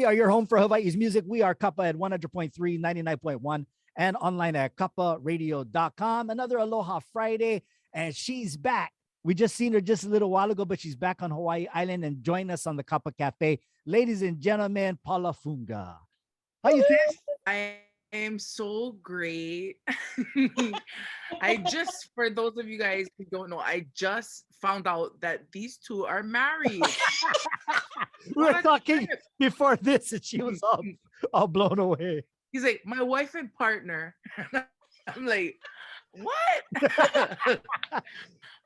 are your home for Hawaii's music. We are Kapa at 100.3, 99.1, and online at kapparadio.com. Another Aloha Friday, and she's back. We just seen her just a little while ago, but she's back on Hawaii Island and join us on the Kapa Cafe. Ladies and gentlemen, Paula Fuga. How you sis? I am so great. I just, for those of you guys who don't know, I just found out that these two are married. We were What? talking before this, and she was all blown away. He's like, my wife and partner. I'm like, what?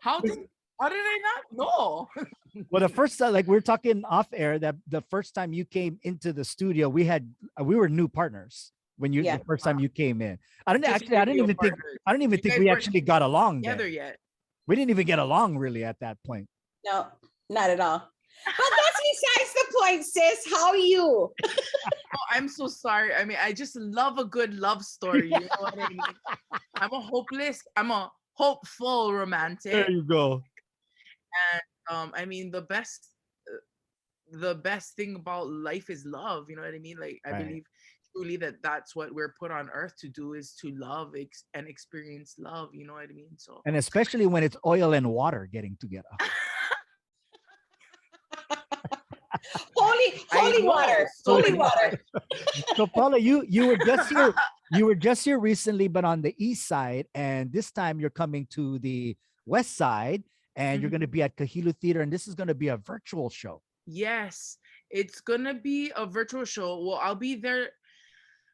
how did how did I not know? Well, the first time, like we are talking off air, that the first time you came into the studio, we were new partners when Yeah. the first time you came in. I Just didn't radio even think partners. I don't even You think guys we weren't actually got along together then. yet. We didn't even get along really at that point. No, not at all. But that's besides the point, sis. How are you? Oh, I'm so sorry. I mean, I just love a good love story. You know what I mean? I'm a hopeful There romantic. you go. And I mean, the best thing about life is love. You know what I mean? Like, I Right. believe truly that that's what we're put on earth to do, is to love and experience love. You know what I mean? So And especially when it's oil and water getting together. Holy know, water. so Holy many water. So Paula, you were just here recently, but on the east side, and this time you're coming to the west side, and you're going to Mhm. be at Kahilu Theater, and this is going to be a virtual show. Yes, it's gonna be a virtual show. Well, I'll be there.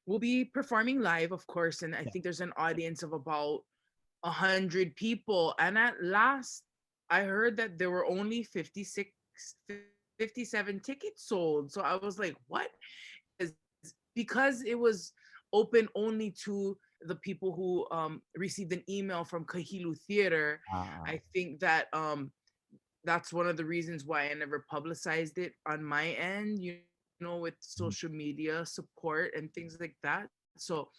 We'll be performing live, of course, and I Yeah. think there's an audience of about 100 people. And at last, I heard that there were only 57 tickets sold. So I was like, what? Because it was open only to the people who received an email from Kahilu Theater. Ah, I think that that's one of the reasons why I never publicized it on my end, with social mhm. media support and things like that. So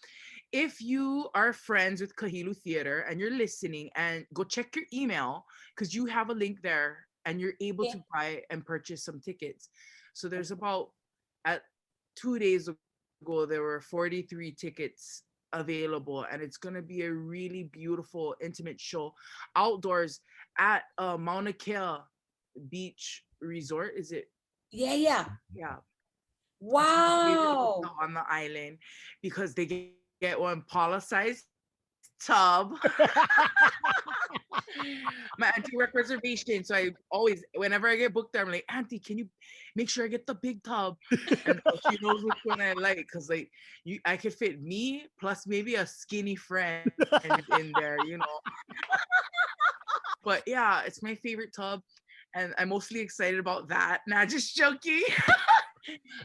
if you are friends with Kahilu Theater and you're listening, and go check your email, because you have a link there and you're able Yeah. to buy and purchase some tickets. So there's about, at 2 days ago, there were 43 tickets available, and it's going to be a really beautiful, intimate show outdoors at Mauna Kea Beach Resort. Is it? Yeah. Yeah, it's my favorite Wow. hotel on the island, because they get one Paula-sized tub. My auntie work reservation, so I always, whenever I get booked there, I'm like, Auntie, can you make sure I get the big tub? And she knows which one I like, because like I could fit me plus maybe a skinny friend in there. But yeah, it's my favorite tub, and I'm mostly excited about that. Not just joking.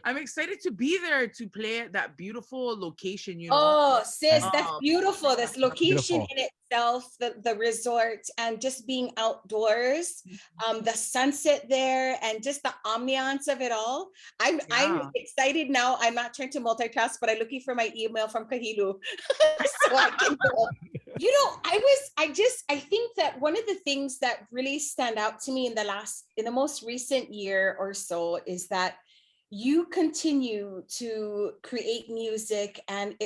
I'm excited to be there to play at that beautiful location. Oh, sis, Right. that's Um, beautiful. This location Beautiful. in itself, the resort, and just being outdoors, the sunset there, and just the ambiance of it all. I'm yeah. excited now. I'm not trying to multitask, but I'm looking for my email from Kahilu so I can go. I think that one of the things that really stand out to me in the most recent year or so is that you continue to create music, and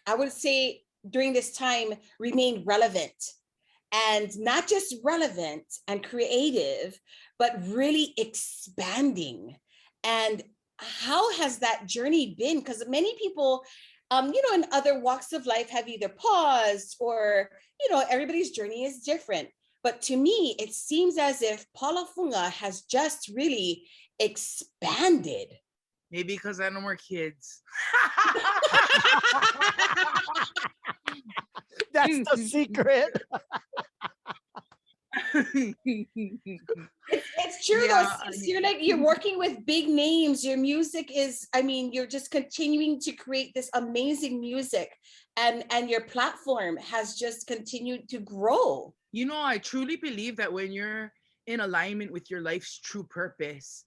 I would say during this time, remain relevant, and not just relevant and creative, but really expanding. And how has that journey been? Because many people, in other walks of life have either paused, or, everybody's journey is different. But to me, it seems as if Paula Funga has just really expanded. Maybe because I no more kids. That's the secret. It's true though. Yeah, Sis. You're working with big names. Your music is, you're just continuing to create this amazing music, and your platform has just continued to grow. I truly believe that when you're in alignment with your life's true purpose,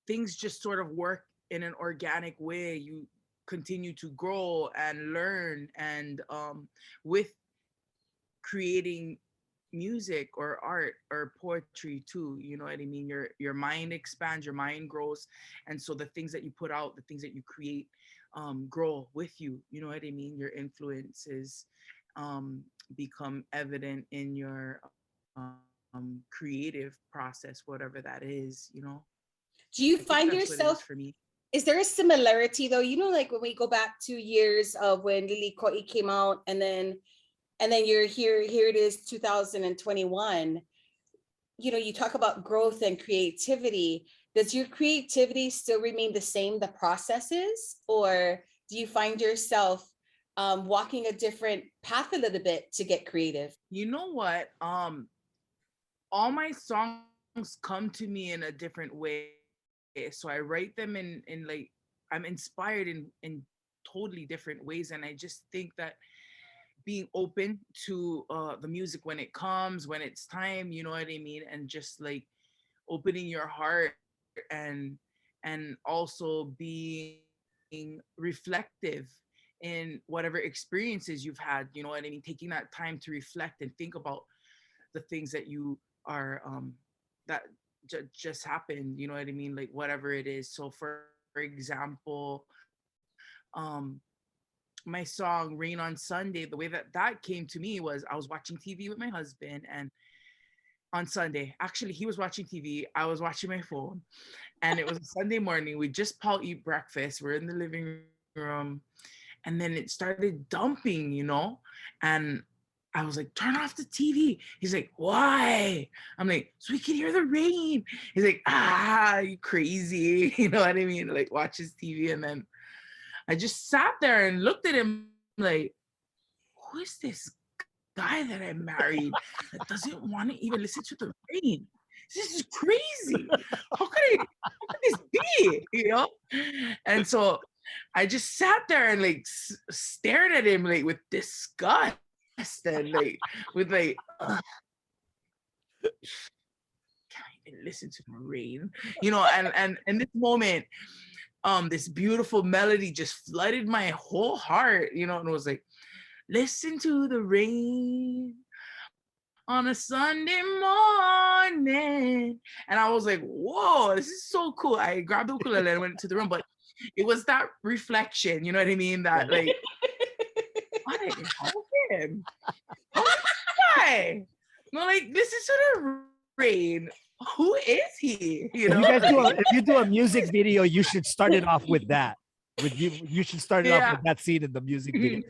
things just sort of work in an organic way. You continue to grow and learn, and with creating music or art or poetry too, you know what I mean? Your mind expands, your mind grows, and so the things that you put out, the things that you create, grow with you, you know what I mean? Your influences become evident in your creative process, whatever that is, you know. Do I you think find that's what it is yourself, for me. is there a similarity though? You know, like when we go back 2 years of when Lily Koi came out, and then you're here it is 2021. You know, you talk about growth and creativity. Does your creativity still remain the same, the processes, or do you find yourself walking a different path a little bit to get creative? You know what? All my songs come to me in a different way. So I write them in like I'm inspired in totally different ways. And I just think that being open to the music when it comes, when it's time, you know what I mean? And just like opening your heart and also being reflective in whatever experiences you've had, you know what I mean? Taking that time to reflect and think about the things that you are that just happened, you know what I mean, like whatever it is. So for example, my song Rain on Sunday, the way that came to me was I was watching TV with my husband, and on Sunday, actually he was watching TV, I was watching my phone, and it was a Sunday morning. We just eat breakfast, we're in the living room, and then it started dumping, you know. And I was like, turn off the TV. He's like, why? I'm like, so we can hear the rain. He's like, you crazy. You know what I mean? Like, watches TV. And then I just sat there and looked at him like, who is this guy that I married that doesn't want to even listen to the rain? This is crazy. How could this be? You know? And so I just sat there and like stared at him like with disgust and like can't even listen to the rain, you know. And in this moment, this beautiful melody just flooded my whole heart, you know, and it was like, listen to the rain on a Sunday morning. And I was like, whoa, this is so cool. I grabbed the ukulele and went to the room, but it was that reflection, you know what I mean? That like, what help him? How is this guy? No, like, listen to the rain. Who is he? You know, If you guys like, if you do a music video, you should start it off with that. With you should start it off yeah, with that scene in the music video.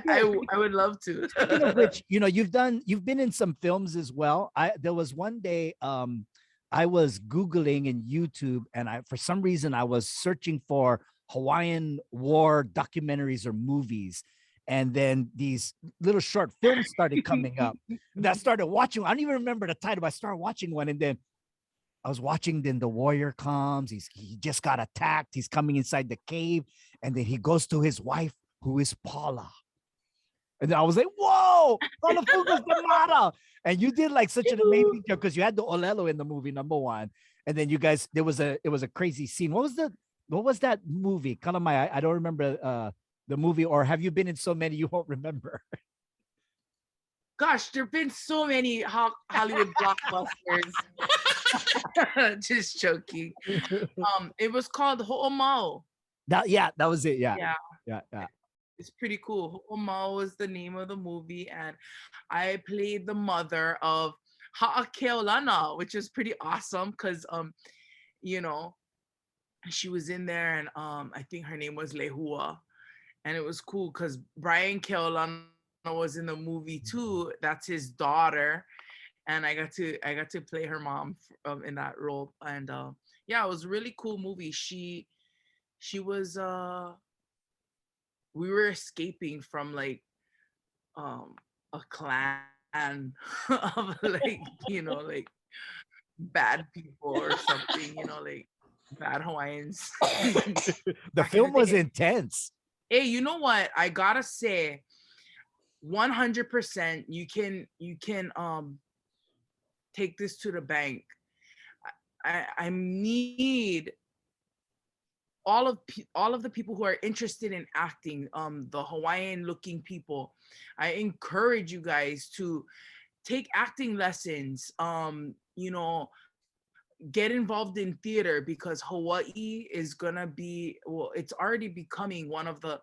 I would love to. Speaking of which, you know, you've been in some films as well. There was one day I was Googling in YouTube, and for some reason I was searching for Hawaiian war documentaries or movies. And then these little short films started coming up. And I started watching. I don't even remember the title, but I started watching one, and then I was watching. Then the warrior comes. He just got attacked. He's coming inside the cave, and then he goes to his wife, who is Paula. And then I was like, whoa, Paula Fuga's the mother. And you did like such an amazing job because you had the Olelo in the movie, number one. And then you guys, it was a crazy scene. What was that movie? Kalamai, I don't remember the movie, or have you been in so many you won't remember? Gosh, there have been so many Hollywood blockbusters. Just joking. It was called Ho'omau. That was it. Yeah. Yeah. Yeah. It's pretty cool. Ho'omau was the name of the movie, and I played the mother of Ha'akeolana, which is pretty awesome because you know, she was in there, and I think her name was Lehua, and it was cool because Brian Keolana was in the movie too. That's his daughter, and I got to play her mom in that role, and yeah, it was a really cool movie. She was we were escaping from like a clan of like, you know, like bad people or something, you know, like bad Hawaiians. The film was intense. Hey, you know what? I gotta say, 100%, you can take this to the bank. I need all of the people who are interested in acting, the Hawaiian looking people. I encourage you guys to take acting lessons, get involved in theater, because Hawaii is gonna be, well, it's already becoming one of the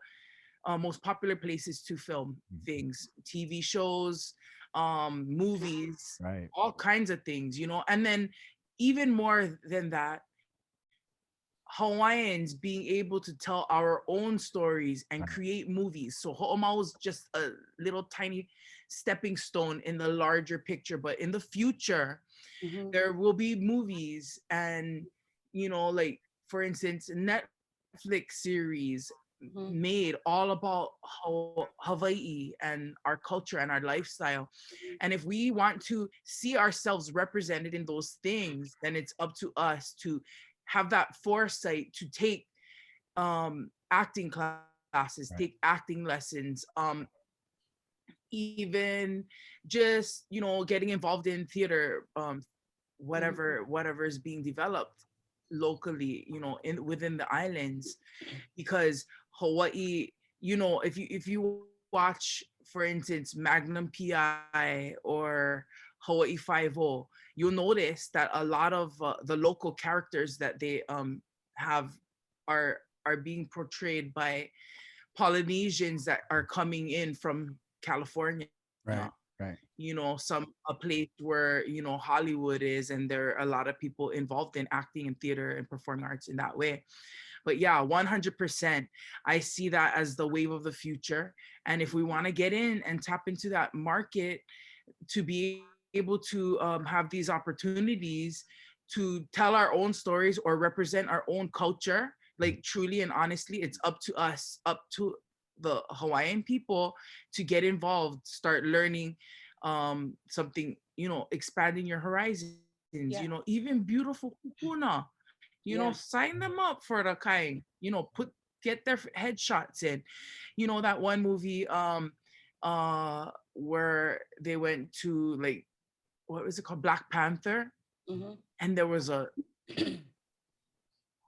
most popular places to film things, TV shows, movies, Right. all kinds of things, and then even more than that, Hawaiians being able to tell our own stories and create movies. So Ho'oma was just a little tiny stepping stone in the larger picture, but in the future, there will be movies and, like, for instance, Netflix series made all about Hawaii and our culture and our lifestyle. And if we want to see ourselves represented in those things, then it's up to us to have that foresight to take acting classes, take acting lessons, even just, getting involved in theater, whatever is being developed locally, within the islands. Because Hawaii, if you watch, for instance, Magnum PI or Hawaii 5-0, you'll notice that a lot of the local characters that they have are being portrayed by Polynesians that are coming in from California. Right. A place where, Hollywood is, and there are a lot of people involved in acting and theater and performing arts in that way. But yeah, 100%, I see that as the wave of the future. And if we want to get in and tap into that market to be able to have these opportunities to tell our own stories or represent our own culture, like truly and honestly, it's up to us, up to the Hawaiian people to get involved, start learning something, expanding your horizons, even beautiful kupuna, sign them up for the kind, get their headshots in. That one movie where they went to, like, what was it called? Black Panther. And there was a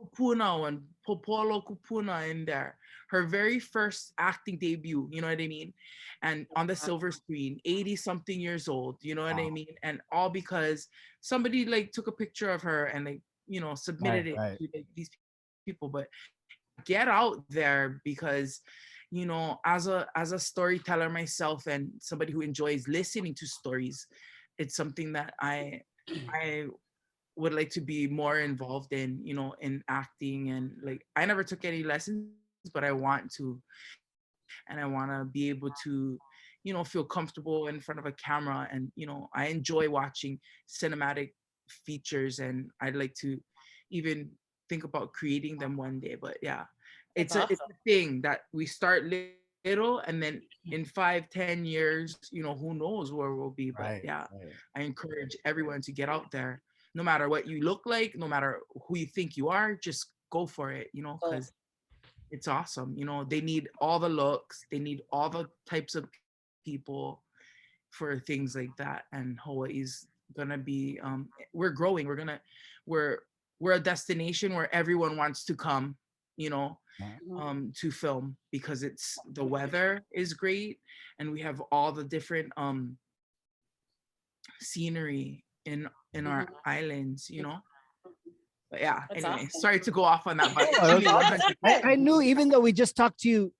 kupuna and Popolo Kupuna in there. Her very first acting debut, you know what I mean? And on the silver screen, 80 something years old, you know what I mean? And all because somebody like took a picture of her and like, submitted it to like, these people. But get out there, because as a storyteller myself and somebody who enjoys listening to stories, it's something that I would like to be more involved in, in acting. And like, I never took any lessons, but I want to. And I want to be able to, feel comfortable in front of a camera. And, I enjoy watching cinematic features, and I'd like to even think about creating them one day. But yeah, it's a thing that we start little, and then in 5-10 years, who knows where we'll be. But yeah, I encourage everyone to get out there, no matter what you look like, no matter who you think you are, just go for it, because it's awesome. They need all the looks, they need all the types of people for things like that. And Hawaii's gonna be we're growing, we're a destination where everyone wants to come, to film, because it's, the weather is great, and we have all the different scenery in our islands. But yeah, anyway, sorry to go off on that, but I knew, even though we just talked to you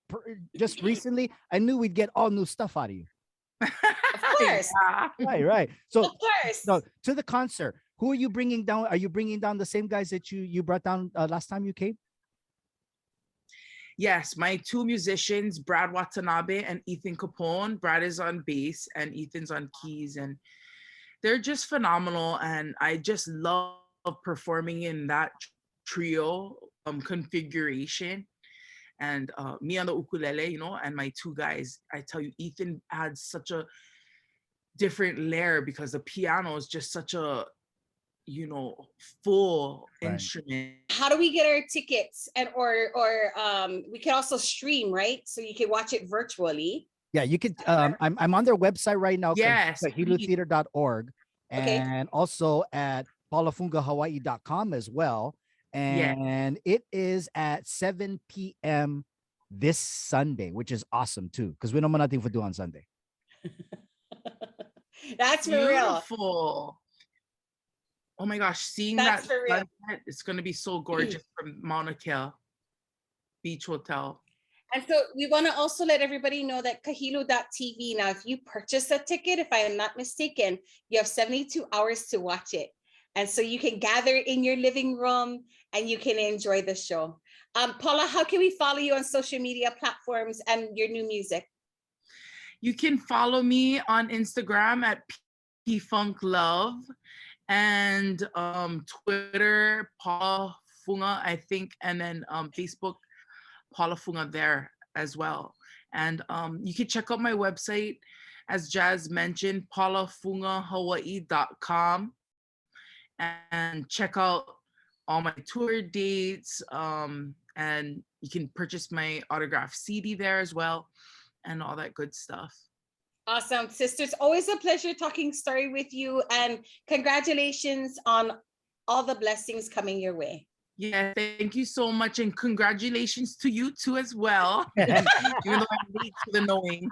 just recently, I knew we'd get all new stuff out of you. Of course. Right. So, Of course. so to the concert, who are you bringing down? Are you bringing down the same guys that you brought down last time you came? Yes, my two musicians, Brad Watanabe and Ethan Capone. Brad is on bass and Ethan's on keys, and they're just phenomenal. And I just love performing in that trio configuration. And me on the ukulele, and my two guys. I tell you, Ethan adds such a different layer, because the piano is just such a, full instrument. How do we get our tickets? And or we can also stream, right? So you can watch it virtually. Yeah, you could. I'm on their website right now. Yes, kahilutheater.org, and also at paulafungahawaii.com as well. And it is at 7 p.m. this Sunday, which is awesome too, because we don't have nothing to do on Sunday. That's for real. Beautiful. Oh my gosh, seeing That's that for real. sunset, it's gonna be so gorgeous from Mauna Kea Beach Hotel. And so we want to also let everybody know that Kahilu.tv, now, if you purchase a ticket, if I am not mistaken, you have 72 hours to watch it. And so you can gather in your living room and you can enjoy the show. Paula, how can we follow you on social media platforms and your new music? You can follow me on Instagram at pfunklove and Twitter, Paula Fuga, I think, and then Facebook, Paula Fuga there as well. And you can check out my website, as Jazz mentioned, paulafungahawaii.com, and check out all my tour dates. And you can purchase my autographed CD there as well, and all that good stuff. Awesome, sisters. Always a pleasure talking story with you, and congratulations on all the blessings coming your way. Yeah, thank you so much, and congratulations to you too as well. Even though I'm late to the knowing.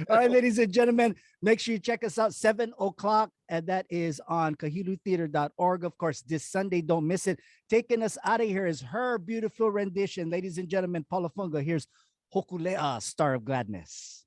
All right, ladies and gentlemen, make sure you check us out 7 o'clock, and that is on kahilutheater.org. Of course, this Sunday, don't miss it. Taking us out of here is her beautiful rendition. Ladies and gentlemen, Paula Fuga, here's Hokulea, Star of Gladness.